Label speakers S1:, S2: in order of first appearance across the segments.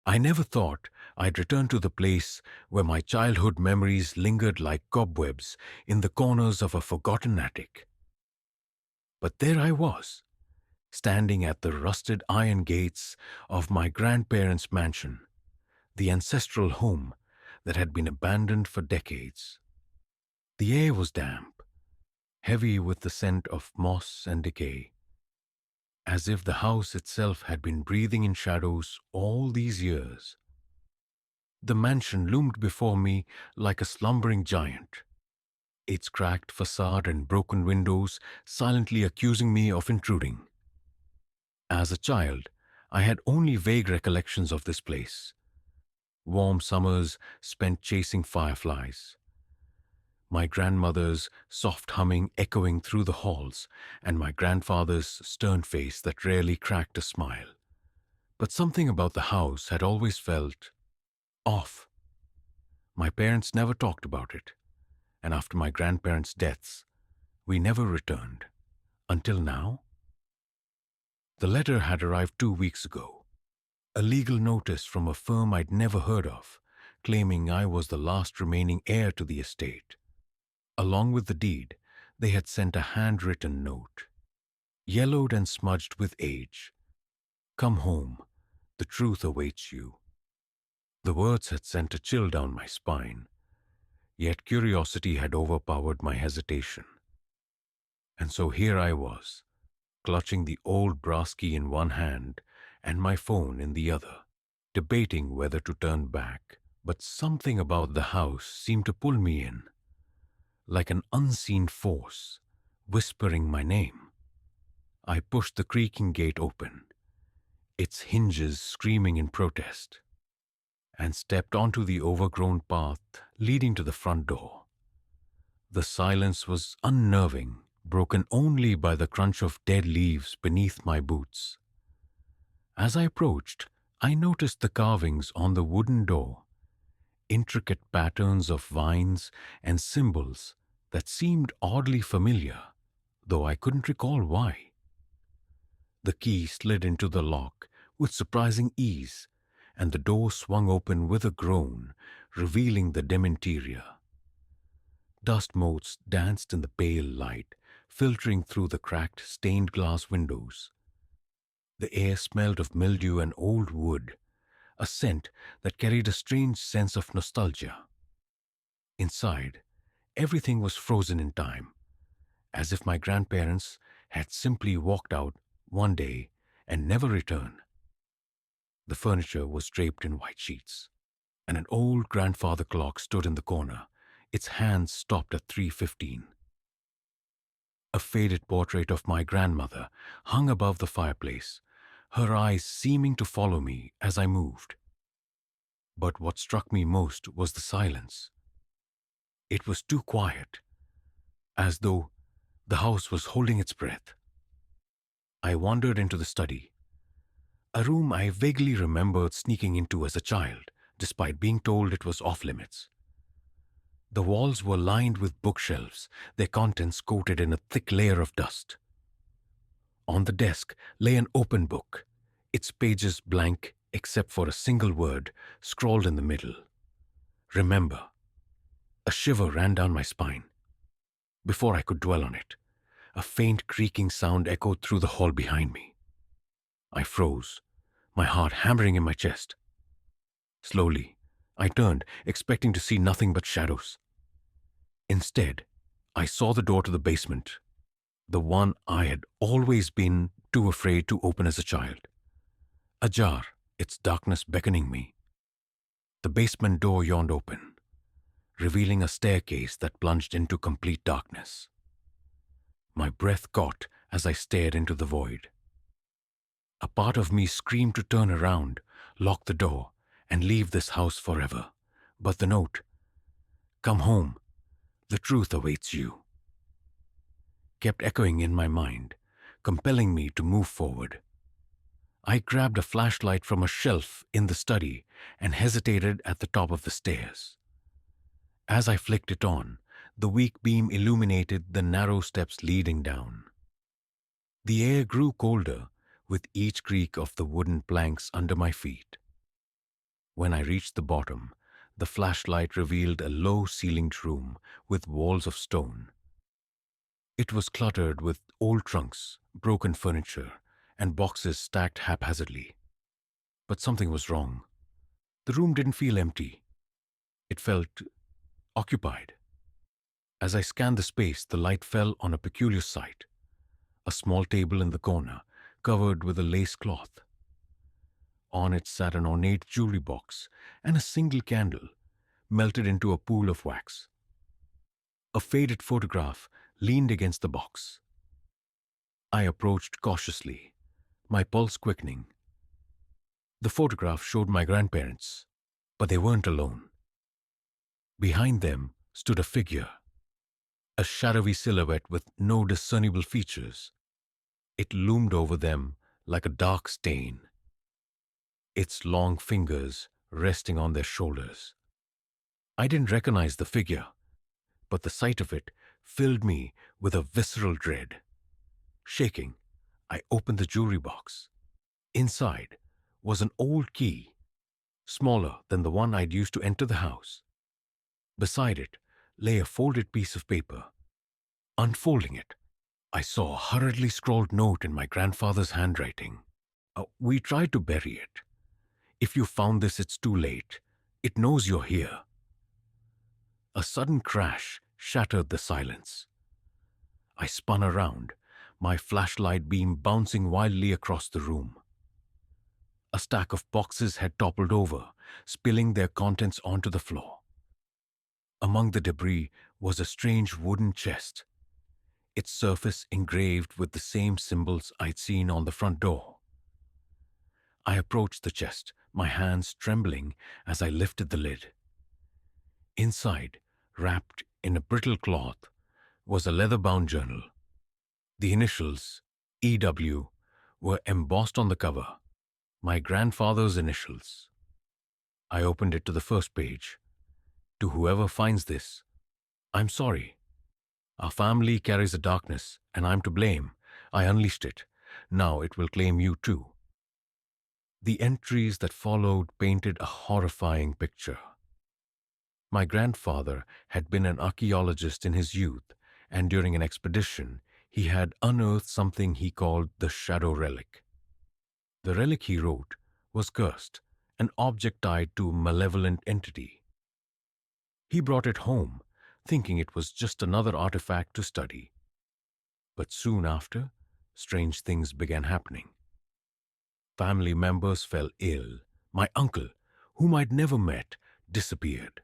S1: I never thought I'd return to the place where my childhood memories lingered like cobwebs in the corners of a forgotten attic. But there I was, standing at the rusted iron gates of my grandparents' mansion, the ancestral home that had been abandoned for decades. The air was damp, heavy with the scent of moss and decay, as if the house itself had been breathing in shadows all these years. The mansion loomed before me like a slumbering giant, its cracked facade and broken windows silently accusing me of intruding. As a child, I had only vague recollections of this place. Warm summers spent chasing fireflies, my grandmother's soft humming echoing through the halls, and my grandfather's stern face that rarely cracked a smile. But something about the house had always felt off. My parents never talked about it, and after my grandparents' deaths, we never returned. Until now? The letter had arrived 2 weeks ago. A legal notice from a firm I'd never heard of, claiming I was the last remaining heir to the estate. Along with the deed, they had sent a handwritten note, yellowed and smudged with age. Come home, the truth awaits you. The words had sent a chill down my spine, yet curiosity had overpowered my hesitation. And so here I was, clutching the old brass key in one hand and my phone in the other, debating whether to turn back. But something about the house seemed to pull me in, like an unseen force, whispering my name. I pushed the creaking gate open, its hinges screaming in protest, and stepped onto the overgrown path leading to the front door. The silence was unnerving, broken only by the crunch of dead leaves beneath my boots. As I approached, I noticed the carvings on the wooden door, intricate patterns of vines and symbols that seemed oddly familiar, though I couldn't recall why. The key slid into the lock with surprising ease, and the door swung open with a groan, revealing the dim interior. Dust motes danced in the pale light, filtering through the cracked, stained glass windows. The air smelled of mildew and old wood, a scent that carried a strange sense of nostalgia. Inside, everything was frozen in time, as if my grandparents had simply walked out one day and never returned. The furniture was draped in white sheets, and an old grandfather clock stood in the corner, its hands stopped at 3:15. A faded portrait of my grandmother hung above the fireplace, her eyes seeming to follow me as I moved. But what struck me most was the silence. It was too quiet, as though the house was holding its breath. I wandered into the study, a room I vaguely remembered sneaking into as a child, despite being told it was off-limits. The walls were lined with bookshelves, their contents coated in a thick layer of dust. On the desk lay an open book, its pages blank except for a single word scrawled in the middle. Remember. A shiver ran down my spine. Before I could dwell on it, a faint creaking sound echoed through the hall behind me. I froze, my heart hammering in my chest. Slowly, I turned, expecting to see nothing but shadows. Instead, I saw the door to the basement, the one I had always been too afraid to open as a child. Ajar, its darkness beckoning me. The basement door yawned open, revealing a staircase that plunged into complete darkness. My breath caught as I stared into the void. A part of me screamed to turn around, lock the door, and leave this house forever. But the note, "Come home, the truth awaits you," kept echoing in my mind, compelling me to move forward. I grabbed a flashlight from a shelf in the study and hesitated at the top of the stairs. As I flicked it on, the weak beam illuminated the narrow steps leading down. The air grew colder with each creak of the wooden planks under my feet. When I reached the bottom, the flashlight revealed a low-ceilinged room with walls of stone. It was cluttered with old trunks, broken furniture, and boxes stacked haphazardly. But something was wrong. The room didn't feel empty. It felt occupied. As I scanned the space, the light fell on a peculiar sight. A small table in the corner, covered with a lace cloth. On it sat an ornate jewelry box and a single candle, melted into a pool of wax. A faded photograph leaned against the box. I approached cautiously, my pulse quickening. The photograph showed my grandparents, but they weren't alone. Behind them stood a figure, a shadowy silhouette with no discernible features. It loomed over them like a dark stain, its long fingers resting on their shoulders. I didn't recognize the figure, but the sight of it filled me with a visceral dread. Shaking, I opened the jewelry box. Inside was an old key, smaller than the one I'd used to enter the house. Beside it lay a folded piece of paper. Unfolding it, I saw a hurriedly scrawled note in my grandfather's handwriting. We tried to bury it. If you found this, it's too late. It knows you're here." A sudden crash shattered the silence. I spun around, my flashlight beam bouncing wildly across the room. A stack of boxes had toppled over, spilling their contents onto the floor. Among the debris was a strange wooden chest, its surface engraved with the same symbols I'd seen on the front door. I approached the chest, my hands trembling as I lifted the lid. Inside, wrapped in a brittle cloth, was a leather-bound journal. The initials, EW, were embossed on the cover, my grandfather's initials. I opened it to the first page. "To whoever finds this, I'm sorry. Our family carries a darkness, and I'm to blame. I unleashed it. Now it will claim you too." The entries that followed painted a horrifying picture. My grandfather had been an archaeologist in his youth, and during an expedition, he had unearthed something he called the Shadow Relic. The relic, he wrote, was cursed, an object tied to a malevolent entity. He brought it home, thinking it was just another artifact to study. But soon after, strange things began happening. Family members fell ill. My uncle, whom I'd never met, disappeared.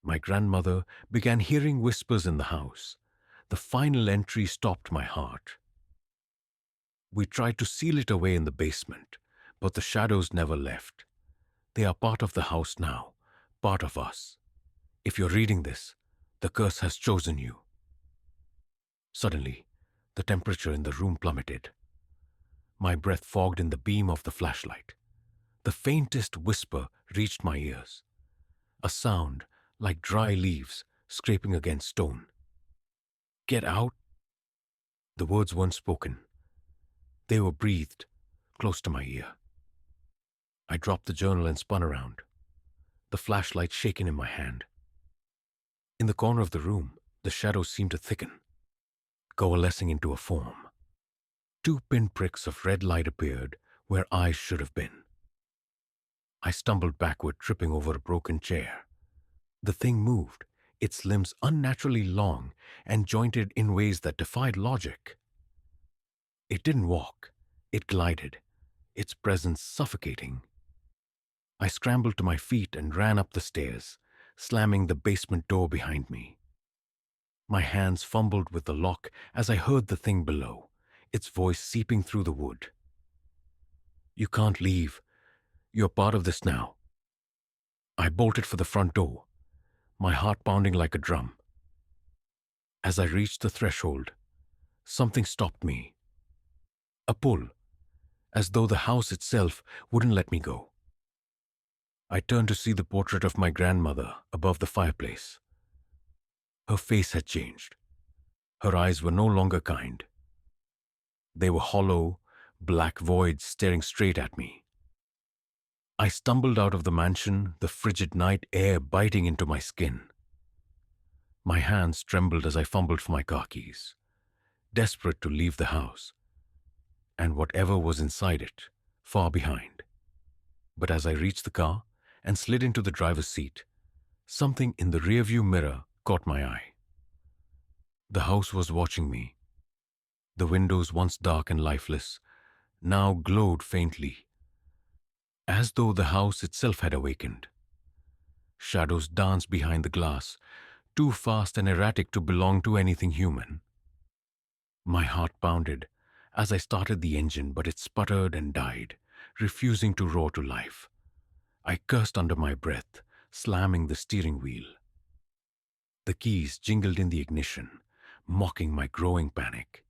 S1: My grandmother began hearing whispers in the house. The final entry stopped my heart. "We tried to seal it away in the basement, but the shadows never left. They are part of the house now, part of us. If you're reading this, the curse has chosen you." Suddenly, the temperature in the room plummeted. My breath fogged in the beam of the flashlight. The faintest whisper reached my ears, a sound like dry leaves scraping against stone. "Get out." The words weren't spoken. They were breathed close to my ear. I dropped the journal and spun around, the flashlight shaking in my hand. In the corner of the room, the shadows seemed to thicken, coalescing into a form. 2 pinpricks of red light appeared where eyes should have been. I stumbled backward, tripping over a broken chair. The thing moved, its limbs unnaturally long and jointed in ways that defied logic. It didn't walk, it glided, its presence suffocating. I scrambled to my feet and ran up the stairs, slamming the basement door behind me. My hands fumbled with the lock as I heard the thing below, its voice seeping through the wood. "You can't leave. You're part of this now." I bolted for the front door, my heart pounding like a drum. As I reached the threshold, something stopped me. A pull, as though the house itself wouldn't let me go. I turned to see the portrait of my grandmother above the fireplace. Her face had changed. Her eyes were no longer kind. They were hollow, black voids staring straight at me. I stumbled out of the mansion, the frigid night air biting into my skin. My hands trembled as I fumbled for my car keys, desperate to leave the house, and whatever was inside it, far behind. But as I reached the car and slid into the driver's seat, something in the rearview mirror caught my eye. The house was watching me. The windows, once dark and lifeless, now glowed faintly, as though the house itself had awakened. Shadows danced behind the glass, too fast and erratic to belong to anything human. My heart pounded as I started the engine, but it sputtered and died, refusing to roar to life. I cursed under my breath, slamming the steering wheel. The keys jingled in the ignition, mocking my growing panic.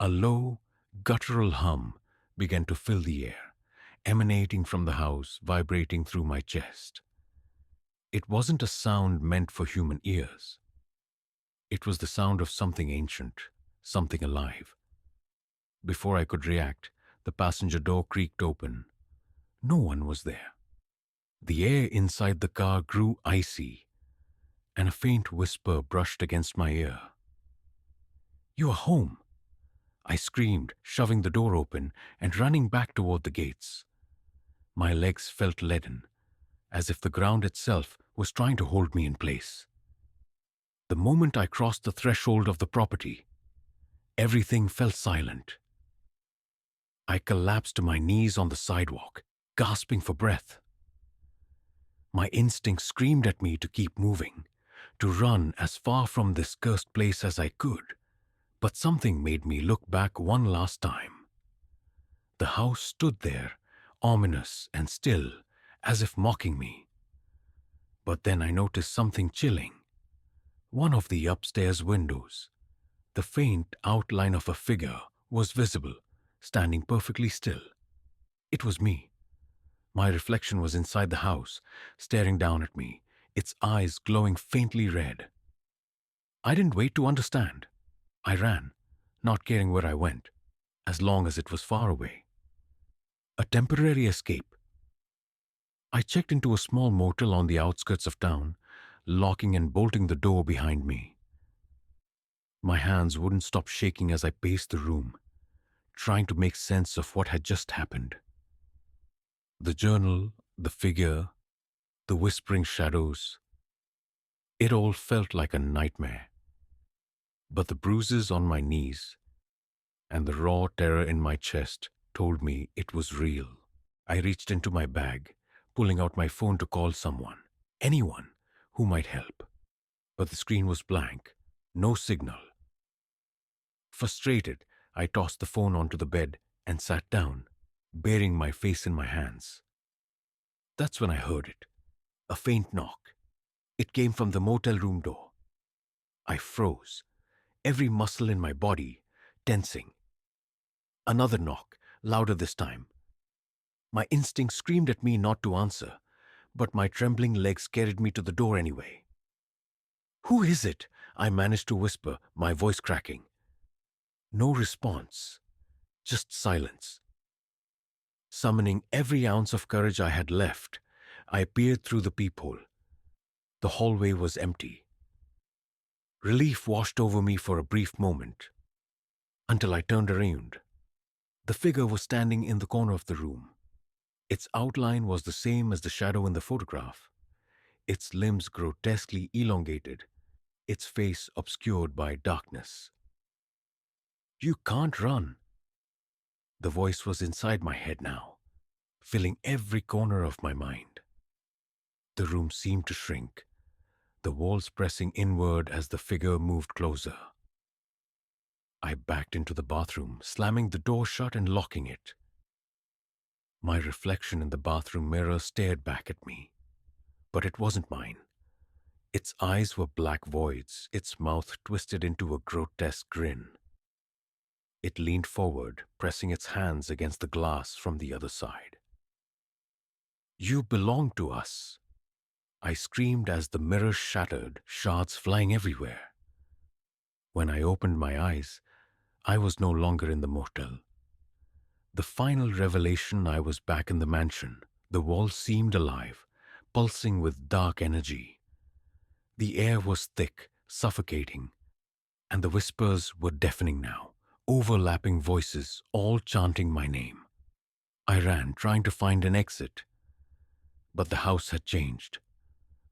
S1: A low, guttural hum began to fill the air, emanating from the house, vibrating through my chest. It wasn't a sound meant for human ears. It was the sound of something ancient, something alive. Before I could react, the passenger door creaked open. No one was there. The air inside the car grew icy, and a faint whisper brushed against my ear. "You are home," I screamed, shoving the door open and running back toward the gates. My legs felt leaden, as if the ground itself was trying to hold me in place. The moment I crossed the threshold of the property, everything fell silent. I collapsed to my knees on the sidewalk, gasping for breath. My instinct screamed at me to keep moving, to run as far from this cursed place as I could, but something made me look back one last time. The house stood there, ominous and still, as if mocking me. But then I noticed something chilling. One of the upstairs windows, the faint outline of a figure, was visible, standing perfectly still. It was me. My reflection was inside the house, staring down at me, its eyes glowing faintly red. I didn't wait to understand. I ran, not caring where I went, as long as it was far away. A temporary escape. I checked into a small motel on the outskirts of town, locking and bolting the door behind me. My hands wouldn't stop shaking as I paced the room, trying to make sense of what had just happened. The journal, the figure, the whispering shadows. It all felt like a nightmare. But the bruises on my knees and the raw terror in my chest told me it was real. I reached into my bag, pulling out my phone to call someone, anyone who might help. But the screen was blank, no signal. Frustrated, I tossed the phone onto the bed and sat down, burying my face in my hands. That's when I heard it, a faint knock. It came from the motel room door. I froze, every muscle in my body tensing. Another knock, louder this time. My instinct screamed at me not to answer, but my trembling legs carried me to the door anyway. "Who is it?" I managed to whisper, my voice cracking. No response, just silence. Summoning every ounce of courage I had left, I peered through the peephole. The hallway was empty. Relief washed over me for a brief moment, until I turned around. The figure was standing in the corner of the room. Its outline was the same as the shadow in the photograph, its limbs grotesquely elongated, its face obscured by darkness. "You can't run." The voice was inside my head now, filling every corner of my mind. The room seemed to shrink, the walls pressing inward as the figure moved closer. I backed into the bathroom, slamming the door shut and locking it. My reflection in the bathroom mirror stared back at me, but it wasn't mine. Its eyes were black voids, its mouth twisted into a grotesque grin. It leaned forward, pressing its hands against the glass from the other side. "You belong to us," I screamed as the mirror shattered, shards flying everywhere. When I opened my eyes, I was no longer in the motel. The final revelation, I was back in the mansion, The walls seemed alive, pulsing with dark energy. The air was thick, suffocating, and the whispers were deafening now, overlapping voices, all chanting my name. I ran, trying to find an exit, but the house had changed.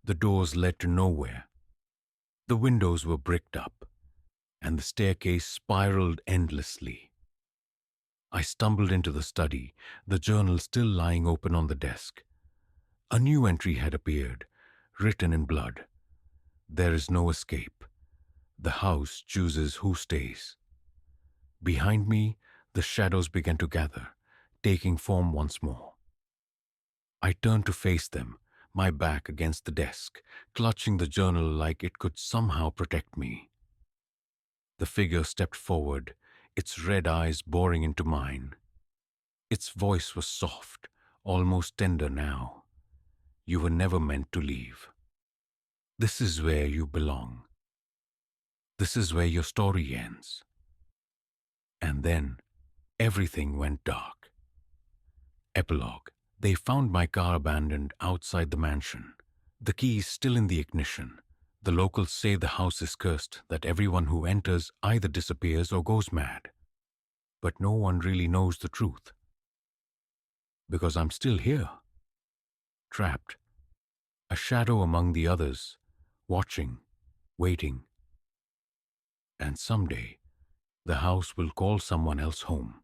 S1: The doors led to nowhere. The windows were bricked up, and the staircase spiraled endlessly. I stumbled into the study, the journal still lying open on the desk. A new entry had appeared, written in blood. There is no escape. The house chooses who stays. Behind me, the shadows began to gather, taking form once more. I turned to face them, my back against the desk, clutching the journal like it could somehow protect me. The figure stepped forward, its red eyes boring into mine. Its voice was soft, almost tender now. You were never meant to leave. This is where you belong. This is where your story ends. And then, everything went dark. Epilogue. They found my car abandoned outside the mansion. The keys still in the ignition. The locals say the house is cursed, that everyone who enters either disappears or goes mad. But no one really knows the truth. Because I'm still here. Trapped. A shadow among the others. Watching. Waiting. And someday, the house will call someone else home.